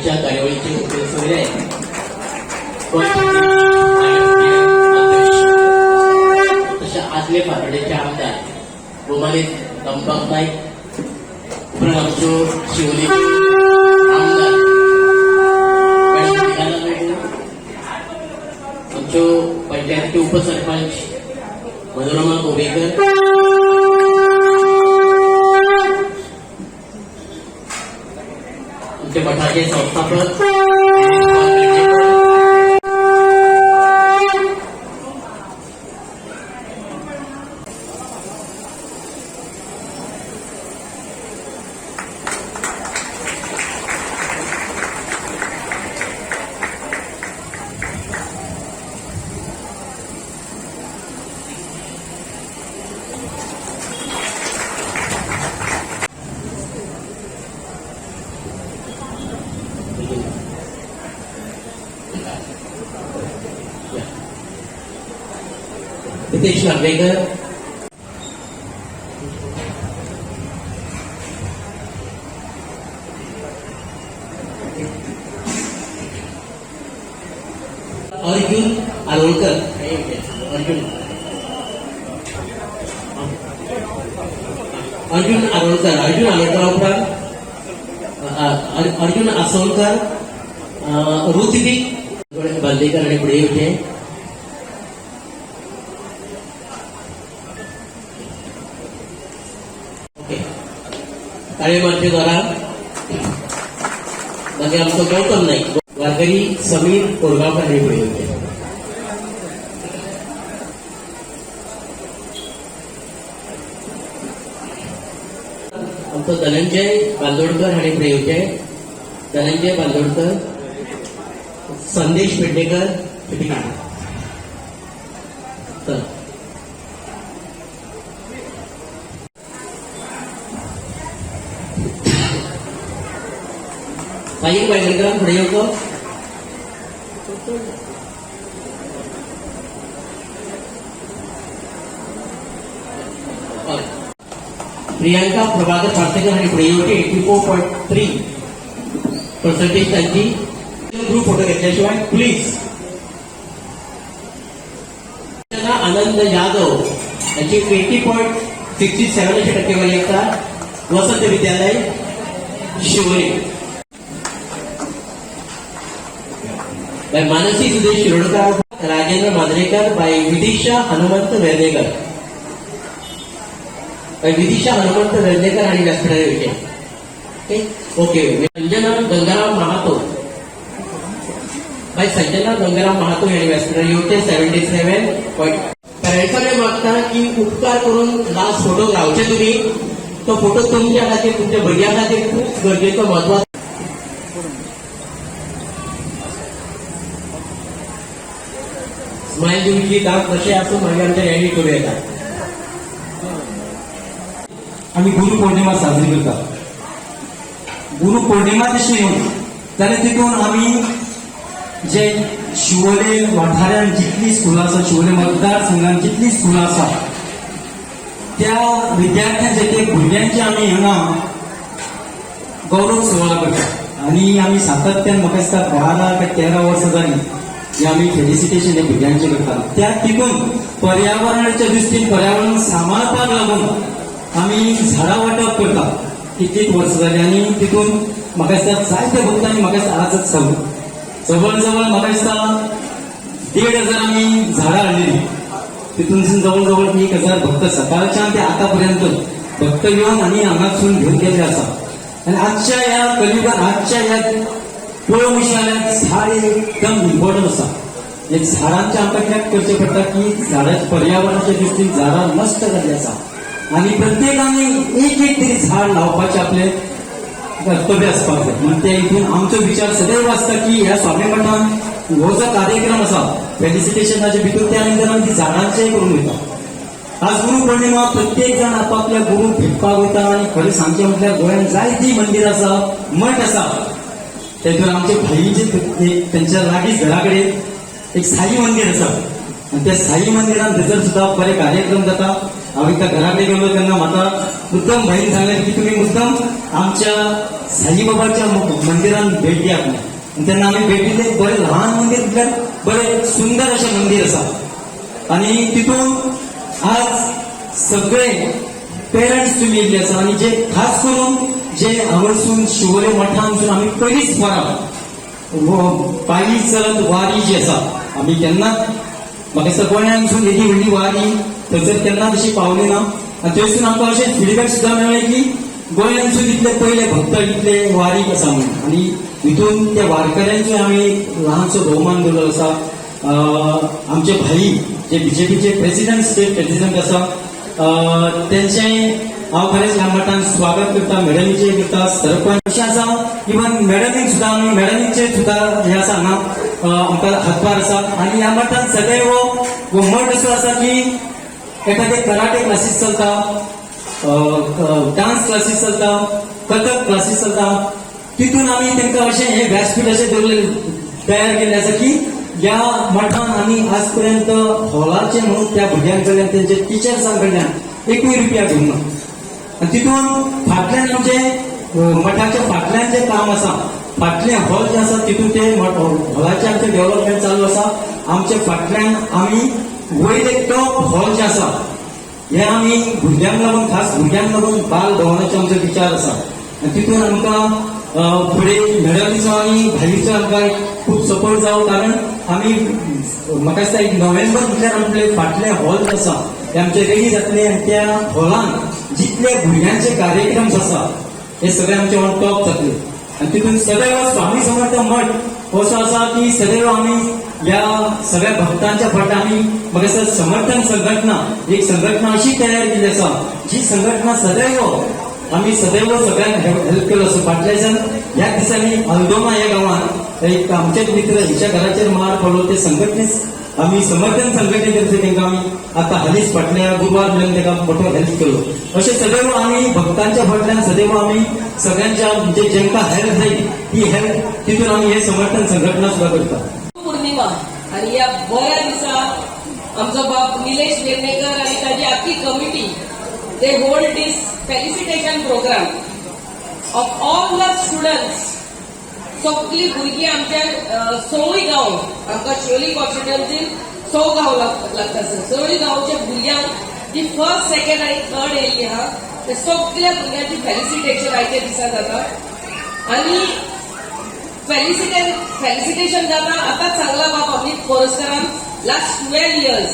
आजच्या कार्यावळीचे मुख्य सोयरे आहेत तशा आदले पातळीचे आमदार गोमालिक कंपाक नाईक उपरांत आमच्यो शिवोली आमदार आमच्यो पंचायतीचे उपसरपंच मनोरमा गोवेकर, आमचे मठाचे संस्थापक हितेश नार्वेकर, अर्जुन आरोलकर, उपरांत अर्जुन आसोलकर, ऋत्विक बांदेकर आणि पुढे येऊचे कार्यक्रमाच्या दौरान मागीर आमचो गौतम नाईक, वारकरी समीर कोरगांवकर हे पुढे येऊचे आमचो धनंजय बांदोडकर हाणे पुढे येऊचे धनंजय बांदोडकर, संदेश पेडणेकर चला साईक बायगरकर पुढे येतो प्रियांका प्रभाकर पार्सेकर आणि पुढे येऊचे 84.3% त्यांची ग्रुप फोटो घेतल्याशिवाय प्लीज. आनंद यादव यांची 80.67 टक्केवारी असतात वसंत विद्यालय शिवोली. बाय मानसी सुदेश शिरोडकर, राजेंद्र मांजरेकर, बाय विदिशा हनुमंत वेर्णेकर, आणि व्यासपीठावर येते. ओके. संजना गंगाराम महातो, बाय संजना गंगाराम महातो यांनी व्यासपीठावर येते 77. पॅरेंट्सांना मागता की उपकार करून लास्ट फोटो लावचे तुम्ही. तो फोटो तुमच्या खातीर तुमच्या भुरग्यां खातीर खूप गरजेचो महत्वाचो. स्माईल दिवची काम कसे असो मागे आमच्या यांनी करू येतात. आम्ही गुरुपौर्णिमा साजरी करतात. गुरुपौर्णिमा जशी येऊन जाल्यार तितून आम्ही जे शिवोले वाठारांत जितली स्कुलां आसा, शिवोले मतदारसंघात जितली स्कुलां आसा त्या विद्यार्थ्यांचे भुरग्यांचे आमी हांगा गौरव सुवाळा करतात. आणि आमी सातत्यान म्हाका दिसता 12 ते 13 वर्सां जालीं जे आमी फेलिसिटेशन हे भुरग्यांचे करतात. त्या तितून पर्यावरणाच्या दृश्टीन पर्यावरण सांबाळपाक लागून आमी झाडां वांटप करतात. कितलीच वर्सां जालीं आणि तितून म्हाका दिसता जायत्या भक्तांनी म्हाका दिसता आजच जवळ जवळ म्हाका दिसता 1,500 आमी झाडां हाडलेलीं. तितून जवळ जवळ 1,000 भक्त सकाळच्यान ते आतापर्यंत भक्त येवन आनी हांगासून घेवन गेल्ले आसा. आणि आजच्या ह्या कलियुगात आजच्या ह्या पळोवंक जाल्यार झाड एकदम इम्पॉर्टंट आसा. हे झाडांचे आमकां कित्याक करचें पडटा की झाडाच्या पर्यावरणाच्या दृश्टीन झाडां नश्ट जाल्ली आसा आणि प्रत्येकाने एक तरी झाड लावपाचे आपले कर्तव्य असपाक जाय. म्हणून ते इथून आमचो विचार सदैव आसता की ह्या स्वामी मठान हो जो कार्यक्रम आसा फेलिसिटेशनाचे भितर त्या निमतान ती झाडांचेय करून वयता. आज गुरुपौर्णिमा प्रत्येक जण आपापल्या गुरू भेटपाक वयता. आणि खरें सांगचें म्हटल्यार गोंयांत जायतीं मंदिर आसा, मठ आसा. तेतून आमचे भाईचे त्यांच्या लागींच घरा कडेन एक साई मंदिर आसा. आणि त्या साई मंदिरान थंयसर सुद्धा बरे कार्यक्रम जाता. हांव एकदा घरा कडेन गेलो तेन्ना म्हाका मुद्दम भाईन सांगलें की तुमी मुद्दम आमच्या साईबाबाच्या मंदिरात भेट दियाक ना आणि तेन्ना आमी भेट दिले बरें ल्हान मंदिर म्हटल्यार बरें सुंदर अशें मंदिर आसा आणि तितून आज सगळे पेरंट्स तुम्ही येयल्ले आसा आणि जे खास करून जे हांगासून शिवोले मठांसून आमी पयलींच वरां पायी चलत वारी जी आसा आमी केन्नाच म्हाका दिसता गोंयांसून येदी व्हडली वारी थंयसर केन्ना तशी पावली ना आणि थंयसून आमकां अशें फीडबॅक सुद्दां मेळ्ळें की गोंयांसून इतले पयले भक्त इतले वारीक आसा म्हणून आणि हितून त्या वारकऱ्यांचो आमी एक ल्हानसो भोवमान दिल्लो आसा आमचे भाई जे बीजेपीचे प्रेसिडेंट स्टेट प्रेसिडेंट आसा तेंचें हांव खरेंच ह्या मठान स्वागत करता मॅडमीचे करता सरपंच अशें आसा इवन मॅडमीक सुद्दां आमी मॅडमीचे सुद्दां हे आसा हांगा आमकां हातभार आसा आणि ह्या मठान सदैव हो मठ असो आसा की एखादे कराटे क्लासीस चलता डान्स क्लासीस चलता कथक क्लासीस चलता तितून आमी तांकां अशें हे व्यासपीठ अशें दवरले तयार केल्ले आसा की ह्या मठान आमी आज पर्यंत हॉलाचे म्हणून त्या भुरग्यां कडल्यान तेंचे टिचर्सां कडल्यान एकूय रुपया घेवंक ना आणि तितून फाटल्यान आमचे मठाच्या फाटल्यान जे काम आसा फाटले हॉल जे आसा तितून ते हॉलाचे आमचे डेव्हलपमेंट चालू आसा आमचे फाटल्यान आमी वयर एक टॉप हॉल जे आसा हे आमी भुरग्यांक लागून खास भुरग्यांक लागून बाल भवनाचे आमचे विचार आसा आणि तितून आमकां फुडें मॅडमीचो आनी भाईचो आमकां खूब सपोर्ट जावं कारण आमी म्हाका दिसता एक नोव्हेंबर म्हटल्यार आमचे फाटले हॉल जे आसा ते आमचे रेडी जातले आनी त्या हॉलान जितले भुरग्यांचे कार्यक्रम आसा हे सगळे आमचे ऑन टॉप जातले आणि तितून सदैव स्वामी समर्थ मठ असो आसा की सदैव आमी ह्या सगळ्या भक्तांच्या फाटल्यान आमी म्हाका दिसता समर्थन संघटना एक संघटना अशी तयार केली आसा जी संघटना सदैव आमी सदैव सगळ्यांक हेल्प केलो आसा फाटल्या दिसान ह्या दिसांनी हल्दोमा ह्या गांवांत एक आमचेच मित्र हेच्या घराचेर मार पडलो ते संघटनेस आमी समर्थन संघटनेतर्फे तांकां आमी आतां हालींच फाटल्या गुरुवार मेरेन ताका मोठो हेल्प केलो अशें सदैव आमी भक्तांच्या फाटल्यान सदैव आमी सगळ्यांच्या म्हणजे जेंकां हेल्प जाय ती हेल्प तितून आमी हे समर्थन संघटना सुद्दां करता पौर्णिमा आणि या बऱ्या दिसा आमचो बाप निलेश वेर्णेकर आणि ताची आख्खी committee they hold this felicitation programme of all the students सगळीं भुरगीं आमच्या सवय गांव आमकां शिवोली कॉन्स्टिट्युएन्सीन 100 गांव लागता सर सगळीं गांवच्या भुरग्यांक जी फर्स्ट सेकंड आनी थर्ड येयल्ली आहा ते सगळ्या भुरग्यांची फेलिसिटेशन आयच्या दिसा जाता आणि फेलिसिटेशन जाता आतांच सांगला बाबा अमित कोरसकरान last 12 years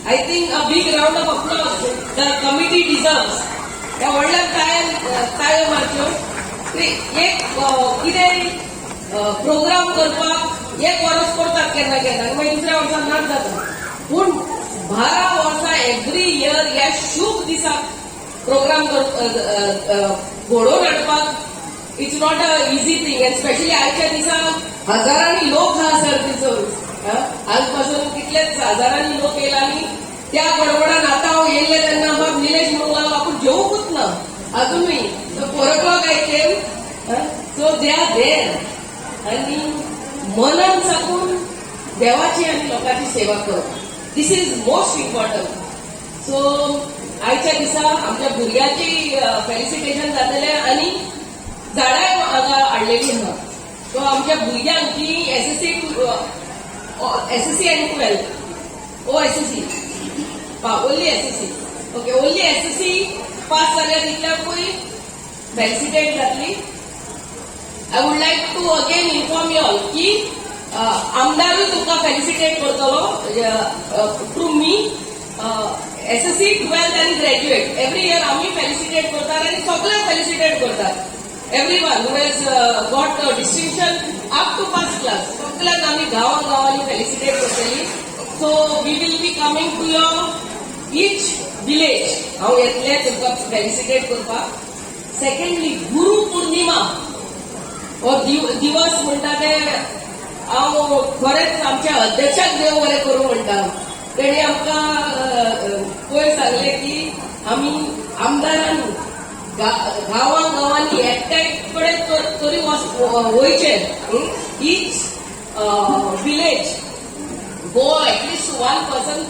I think a big round of applause the committee deserves ह्या व्हडल्या ताळयो मारच्यो एक कितें प्रोग्राम करपाक एक वर्स करतात केन्ना केन्ना मागीर दुसऱ्या वर्साक नाच जाता पूण 12 वर्सां एव्हरी इयर ह्या शुभ दिसाक प्रोग्राम घडोवन हाडपाक it's not a easy thing end specially आयच्या दिसाक हजारांनी लोक हा सर तिचो आज पासून कितलेच हजारांनी लोक येयला आनी त्या गडबडान आतां हांव येयल्ले तेन्ना बाब निलेश म्हणूंक लागलो आपूण जेवूंकूच ना अजूनय 4 o'clock I came so they are there आणि मनान साकून देवाची आणि लोकांची सेवा करप दिस इज मोस्ट इम्पॉर्टंट सो आयच्या दिसा आमच्या भुरग्याची फेलिसिटेशन जातले आणि झाडां हांगा हाडलेली आहा सो आमच्या भुरग्यांक जी एसएससी आनी 12 OSSC only SSC okay only SSC pass जाल्यार तितल्याकूय फेलिसिटेट जातली I would like to again inform you all की आमदारूय तुका फेलिसिटेट करतलो थ्रू मी SSC 12th आणि ग्रॅज्युएट एव्हरी इयर आम्ही फेलिसिटेट करतात आणि सगळ्यांक फेलिसिटेट करतात everyone who has got distinction up to first class सगळ्यांक आम्ही गांवांनी फेलिसिटेट करतली so we will be coming to your each village हांव येतले तुमकां फेलिसिटेट करपाक सेकंडली गुरु पौर्णिमा हो दिवस म्हणटा ते हांव खरेंच आमच्या अध्यक्षाक देव बरें करूं म्हणटा तेणी आमकां पयर सांगलें की आमी आमदारान गांवांनी एकट्याय कडेन तरी वयचें ईच विलेज गो एटलिस्ट 1 पर्सन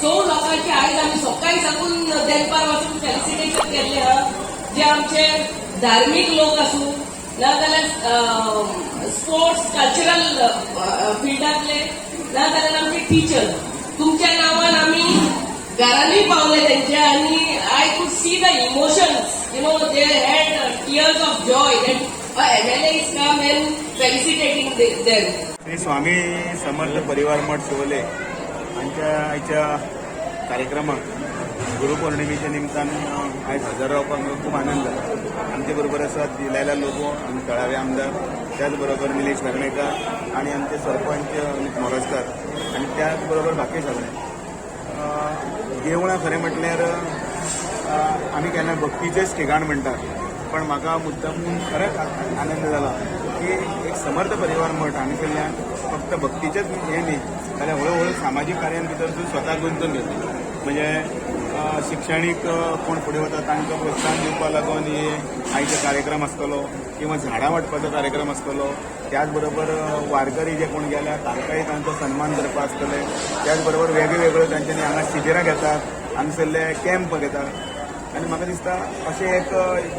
100 लोकांची आयज आमी सकाळी साकून देनपार वचून फेलिसिटेशन केल्लें आहा जे आमचे धार्मीक लोक आसूं नाजाल्यार स्पोर्ट्स कल्चरल फिल्डांतले नाजाल्यार आमचे टिचर तुमच्या नांवान आमी घरांनी पावले तेंचे आनी I could see the emotions they had tears of joy that MLA is come and felicitating them. Shri Swami Samarth परिवार मठ शिवोले हांच्या आयच्या कार्यक्रमाक गुरुपौर्णिमेच्या निमतान आयज हजर रावपाक म्हाका खूब आनंद जालो. आमचे बरोबर आसात दिलायला लोबो आनी थळावे आमदार, त्याच बरोबर निलेश वेर्णेकार आणि आमचे सरपंच अमित मोरजकार आणि त्याच बरोबर बाकी सगळे. देवळां खरें म्हटल्यार आमी केन्ना भक्तीचेंच ठिकाण म्हणटात, पण म्हाका मुद्दामून खरेंच आनंद जाला की एक समर्थ परिवार मठ हांगसरल्यान फक्त भक्तीचेच हे न्ही जाल्यार हळूहळू सामाजीक कार्यां भितर स्वताक गुंतून घेतली. म्हणजे शिक्षणीक कोण फुडें वता तांकां प्रोत्साहन दिवपा लागून हे आयचे कार्यक्रम आसतलो किंवा झाडां वांटपाचो कार्यक्रम आसतलो. त्याच बरोबर वारकरी जे कोण गेल्या तांकांय तांचो सन्मान करपा आसतले. त्याच बरोबर वेगळ्यो तांच्यांनी हांगा शिबिरां घेतात, हांगसरले कॅम्प घेतात आनी म्हाका दिसता अशें एक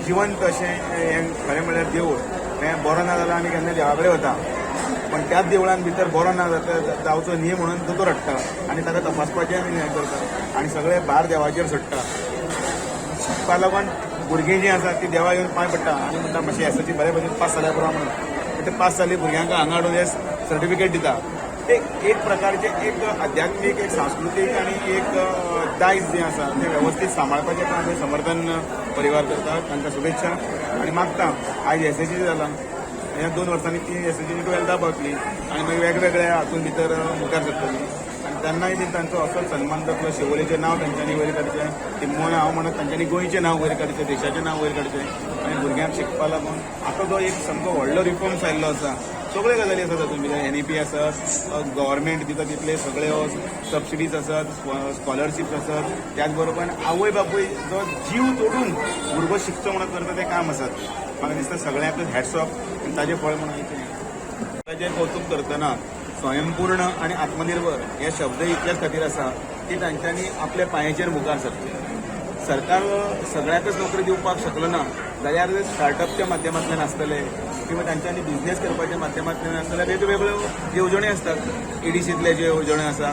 जिवंत अशें हें खरें म्हळ्यार देवूळ. हें बरो ना जाल्यार आमी केन्ना देवा कडेन वता, पण त्याच देवळान भितर बरो ना जावचो न्ही म्हणून दोतोर हाडटा आनी ताका तपासपाचें आमी हें करता आनी सगळे भार देवाचेर सोडटा. शिकपा लागून भुरगीं जीं आसात तीं देवा येवन पांय पडटा आनी म्हणटा मातशें एसएससी बरे भशेन पास जाल्या पुरो म्हणून. ते पास जाली भुरग्यांक हांगा हाडून हे सर्टिफिकेट दिता. ते एक प्रकारचे एक आध्यात्मीक एक सांस्कृतीक आनी एक दायज जें आसा तें वेवस्थीत सांबाळपाचें काम हे समर्थन परिवार करता. तांकां शुभेच्छा आनी मागता. आयज एसएससी जाला, ह्या 2 वर्सांनी ती एसएससीची 12th पावतली आनी मागीर वेगवेगळ्या हातून भितर मुखार सरतली आनी तेन्नाय बी तांचो असोच सन्मान जातलो. शिवोलेचें नांव तांच्यांनी वयर काडचें, किंवा हांव म्हणत तांच्यांनी गोंयचें नांव वयर काडचें, देशाचें नांव वयर काडचें आनी भुरग्यांक शिकपा लागून आतां जो एक सामको व्हडलो रिफॉर्म्स आयिल्लो आसा. सगळ्यो गजाली आसात तातूंत भितर. NEP आसात, गव्हर्मेंट दिता तितले सगळ्यो सबसिडीज आसात, स्कॉलरशिप्स आसात. त्याच बरोबर आवय बापूय जो जीव तोडून भुरगो शिकचो म्हणून करता तें काम आसात. म्हाका दिसता सगळ्यांक हॅट्स ऑफ आनी ताजें फळ म्हणून ताजें कौतुक करतना स्वयंपूर्ण आणि आत्मनिर्भर हे शब्द इतल्याच खातीर आसा की तांच्यांनी आपल्या पांयाचेर मुखार सरचें. सरकार सगळ्याकच नोकरी दिवपाक शकलो ना जाल्यार स्टार्टअपच्या माध्यमांतल्यान आसतले किंवा तांच्यांनी बिझनेस करपाच्या माध्यमांतल्यान आसतले वेगवेगळ्यो येवजण्यो आसतात. EDCतले ज्यो येवजण्यो आसा,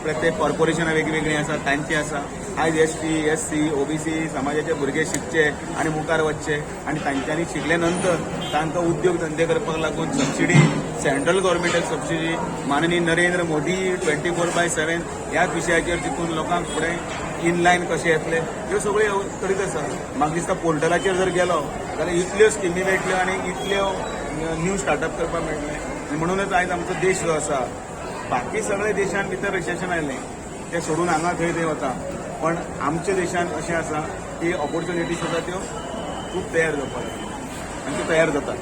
प्रत्येक कॉर्पोरेशनां वेगवेगळीं आसा तांची आसा. आयज ST, SC, OBC समाजाचे भुरगे शिकचे आनी मुखार वचचे आनी तांच्यांनी शिकले नंतर तांकां उद्योग धंदे करपाक लागून सबसिडी, सेंट्रल गव्हर्मेंटाक सबसिडी, माननीय नरेंद्र मोदी 24/7 ह्याच विशयाचेर चिंतून लोकांक फुडें इनलायन कशें येतले ह्यो सगळ्यो करीत आसा. म्हाका दिसता पोर्टलाचेर जर गेलो जाल्यार इतल्यो स्किमी मेळटल्यो आनी इतल्यो न्यू स्टार्टअप करपाक मेळटले. आनी म्हणूनच आयज आमचो देश जो आसा, बाकी सगळे देशां भितर रिसेशन आयलें तें सोडून हांगा थंय वता, पण आमच्या देशान अशें आसा की ऑपॉर्च्युनिटीज आसा त्यो खूब तयार जावपाक आनी त्यो तयार जाता.